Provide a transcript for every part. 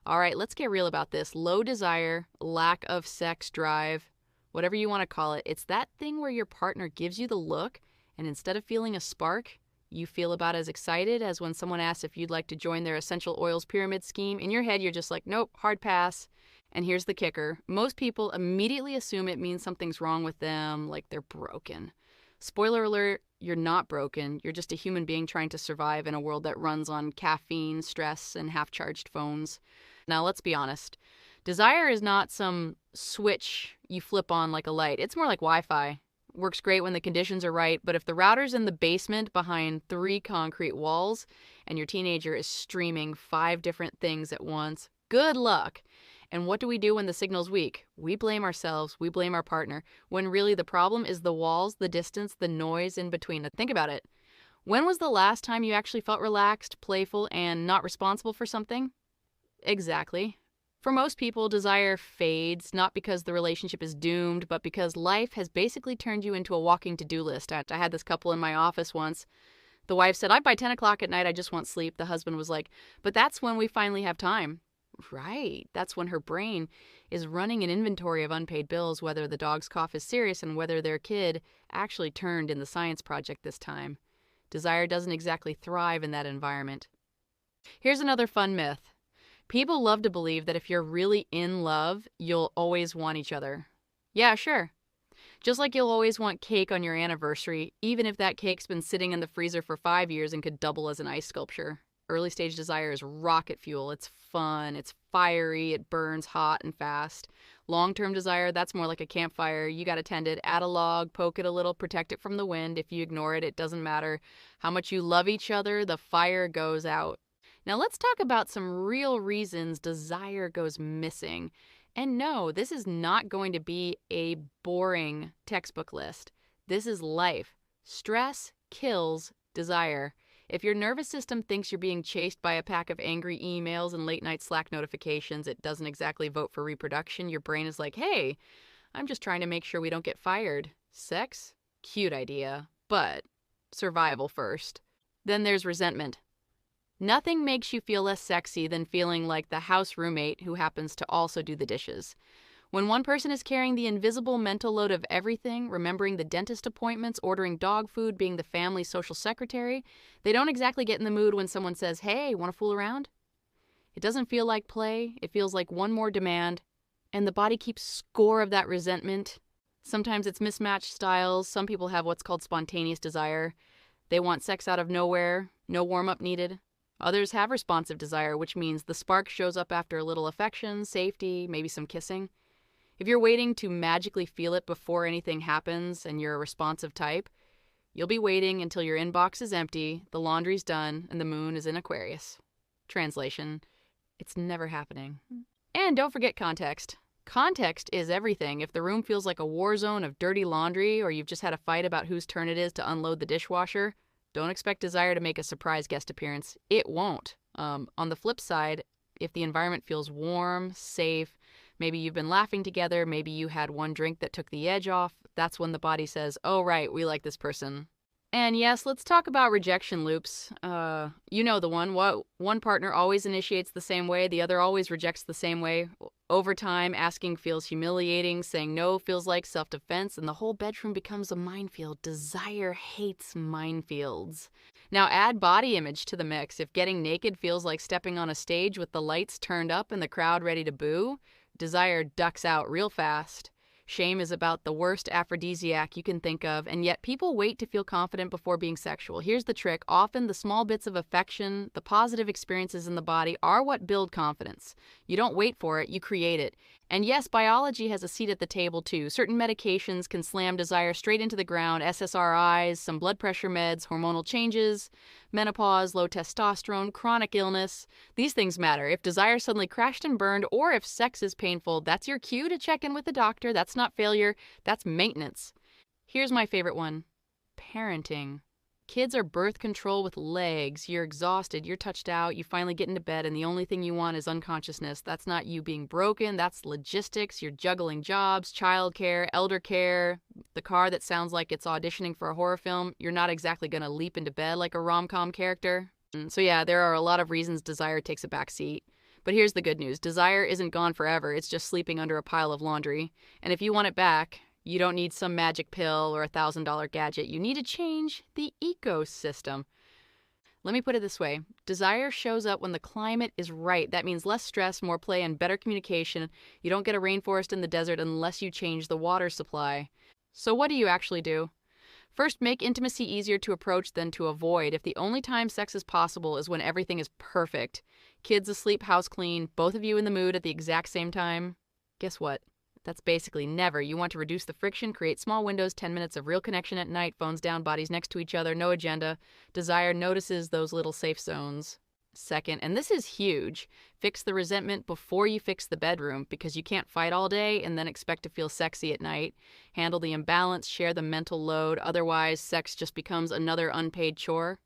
All right, let's get real about this. Low desire, lack of sex drive, whatever you want to call it, it's that thing where your partner gives you the look, and instead of feeling a spark, you feel about as excited as when someone asks if you'd like to join their essential oils pyramid scheme. In your head, you're just like, nope, hard pass. And here's the kicker. Most people immediately assume it means something's wrong with them, like they're broken. Spoiler alert, you're not broken. You're just a human being trying to survive in a world that runs on caffeine, stress, and half-charged phones. Now, let's be honest. Desire is not some switch you flip on like a light. It's more like Wi-Fi. Works great when the conditions are right, but if the router's in the basement behind 3 concrete walls and your teenager is streaming 5 different things at once, good luck. And what do we do when the signal's weak? We blame ourselves, we blame our partner, when really the problem is the walls, the distance, the noise in between. Now, think about it. When was the last time you actually felt relaxed, playful, and not responsible for something? Exactly. For most people, desire fades, not because the relationship is doomed, but because life has basically turned you into a walking to-do list. I had this couple in my office once. The wife said, by 10 o'clock at night, I just want sleep. The husband was like, but that's when we finally have time. Right. That's when her brain is running an inventory of unpaid bills, whether the dog's cough is serious and whether their kid actually turned in the science project this time. Desire doesn't exactly thrive in that environment. Here's another fun myth. People love to believe that if you're really in love, you'll always want each other. Yeah, sure. Just like you'll always want cake on your anniversary, even if that cake's been sitting in the freezer for 5 years and could double as an ice sculpture. Early stage desire is rocket fuel. It's fun, it's fiery, it burns hot and fast. Long-term desire, that's more like a campfire. You gotta tend it, add a log, poke it a little, protect it from the wind. If you ignore it, it doesn't matter how much you love each other, the fire goes out. Now let's talk about some real reasons desire goes missing. And no, this is not going to be a boring textbook list. This is life. Stress kills desire. If your nervous system thinks you're being chased by a pack of angry emails and late-night Slack notifications, it doesn't exactly vote for reproduction. Your brain is like, hey, I'm just trying to make sure we don't get fired. Sex? Cute idea, but survival first. Then there's resentment. Nothing makes you feel less sexy than feeling like the house roommate who happens to also do the dishes. When one person is carrying the invisible mental load of everything, remembering the dentist appointments, ordering dog food, being the family's social secretary, they don't exactly get in the mood when someone says, hey, want to fool around? It doesn't feel like play. It feels like one more demand. And the body keeps score of that resentment. Sometimes it's mismatched styles. Some people have what's called spontaneous desire. They want sex out of nowhere, no warm-up needed. Others have responsive desire, which means the spark shows up after a little affection, safety, maybe some kissing. If you're waiting to magically feel it before anything happens and you're a responsive type, you'll be waiting until your inbox is empty, the laundry's done, and the moon is in Aquarius. Translation, it's never happening. And don't forget context. Context is everything. If the room feels like a war zone of dirty laundry or you've just had a fight about whose turn it is to unload the dishwasher, don't expect desire to make a surprise guest appearance. It won't. On the flip side, if the environment feels warm, safe, maybe you've been laughing together, maybe you had one drink that took the edge off, that's when the body says, oh, right, we like this person. And yes, let's talk about rejection loops. You know the one. One partner always initiates the same way, the other always rejects the same way. Over time, asking feels humiliating, saying no feels like self-defense, and the whole bedroom becomes a minefield. Desire hates minefields. Now add body image to the mix. If getting naked feels like stepping on a stage with the lights turned up and the crowd ready to boo, desire ducks out real fast. Shame is about the worst aphrodisiac you can think of, and yet people wait to feel confident before being sexual. Here's the trick. Often the small bits of affection, the positive experiences in the body are what build confidence. You don't wait for it, you create it. And yes, biology has a seat at the table too. Certain medications can slam desire straight into the ground. SSRIs, some blood pressure meds, hormonal changes, menopause, low testosterone, chronic illness. These things matter. If desire suddenly crashed and burned, or if sex is painful, that's your cue to check in with the doctor. That's not failure, that's maintenance. Here's my favorite one. Parenting. Kids are birth control with legs. You're exhausted, you're touched out, you finally get into bed, and the only thing you want is unconsciousness. That's not you being broken, that's logistics. You're juggling jobs, childcare, elder care, the car that sounds like it's auditioning for a horror film. You're not exactly going to leap into bed like a rom-com character. So yeah, there are a lot of reasons desire takes a back seat. But here's the good news. Desire isn't gone forever. It's just sleeping under a pile of laundry. And if you want it back, you don't need some magic pill or $1,000 gadget. You need to change the ecosystem. Let me put it this way. Desire shows up when the climate is right. That means less stress, more play, and better communication. You don't get a rainforest in the desert unless you change the water supply. So what do you actually do? First, make intimacy easier to approach than to avoid. If the only time sex is possible is when everything is perfect, kids asleep, house clean, both of you in the mood at the exact same time, guess what? That's basically never. You want to reduce the friction, create small windows, 10 minutes of real connection at night, phones down, bodies next to each other, no agenda. Desire notices those little safe zones. Second, and this is huge, fix the resentment before you fix the bedroom, because you can't fight all day and then expect to feel sexy at night. Handle the imbalance, share the mental load, otherwise sex just becomes another unpaid chore.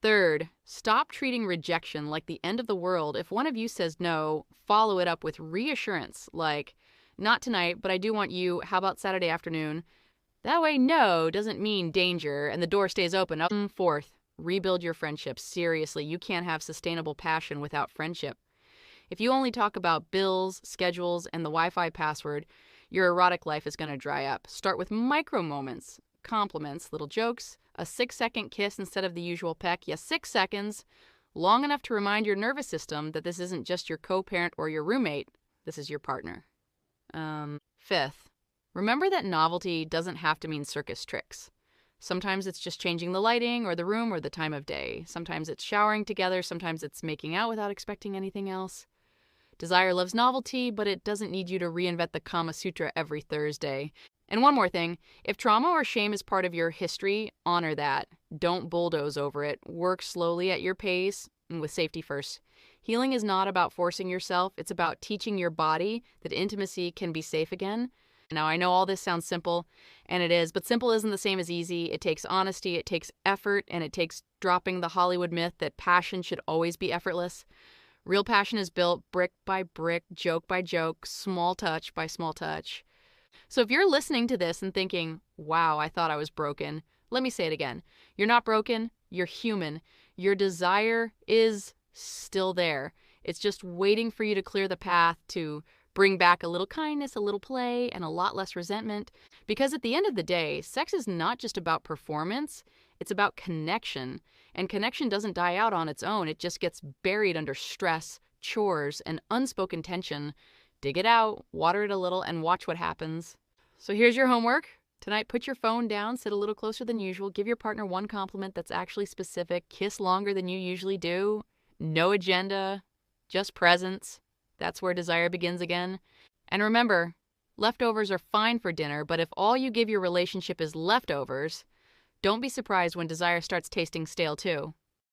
Third, stop treating rejection like the end of the world. If one of you says no, follow it up with reassurance, like, not tonight, but I do want you, how about Saturday afternoon? That way no doesn't mean danger and the door stays open. Fourth, rebuild your friendships. Seriously, you can't have sustainable passion without friendship. If you only talk about bills, schedules, and the Wi-Fi password, your erotic life is going to dry up. Start with micro moments, compliments, little jokes, a 6-second kiss instead of the usual peck. Yes, 6 seconds, long enough to remind your nervous system that this isn't just your co-parent or your roommate, this is your partner. Fifth, remember that novelty doesn't have to mean circus tricks. Sometimes it's just changing the lighting or the room or the time of day. Sometimes it's showering together. Sometimes it's making out without expecting anything else. Desire loves novelty, but it doesn't need you to reinvent the Kama Sutra every Thursday. And one more thing, if trauma or shame is part of your history, honor that. Don't bulldoze over it. Work slowly at your pace and with safety first. Healing is not about forcing yourself. It's about teaching your body that intimacy can be safe again. Now, I know all this sounds simple, and it is, but simple isn't the same as easy. It takes honesty, it takes effort, and it takes dropping the Hollywood myth that passion should always be effortless. Real passion is built brick by brick, joke by joke, small touch by small touch. So if you're listening to this and thinking, wow, I thought I was broken, let me say it again. You're not broken, you're human. Your desire is still there. It's just waiting for you to clear the path to bring back a little kindness, a little play, and a lot less resentment. Because at the end of the day, sex is not just about performance, it's about connection. And connection doesn't die out on its own. It just gets buried under stress, chores, and unspoken tension. Dig it out, water it a little, and watch what happens. So here's your homework. Tonight, put your phone down, sit a little closer than usual, give your partner one compliment that's actually specific, kiss longer than you usually do, no agenda, just presence. That's where desire begins again. And remember, leftovers are fine for dinner, but if all you give your relationship is leftovers, don't be surprised when desire starts tasting stale too.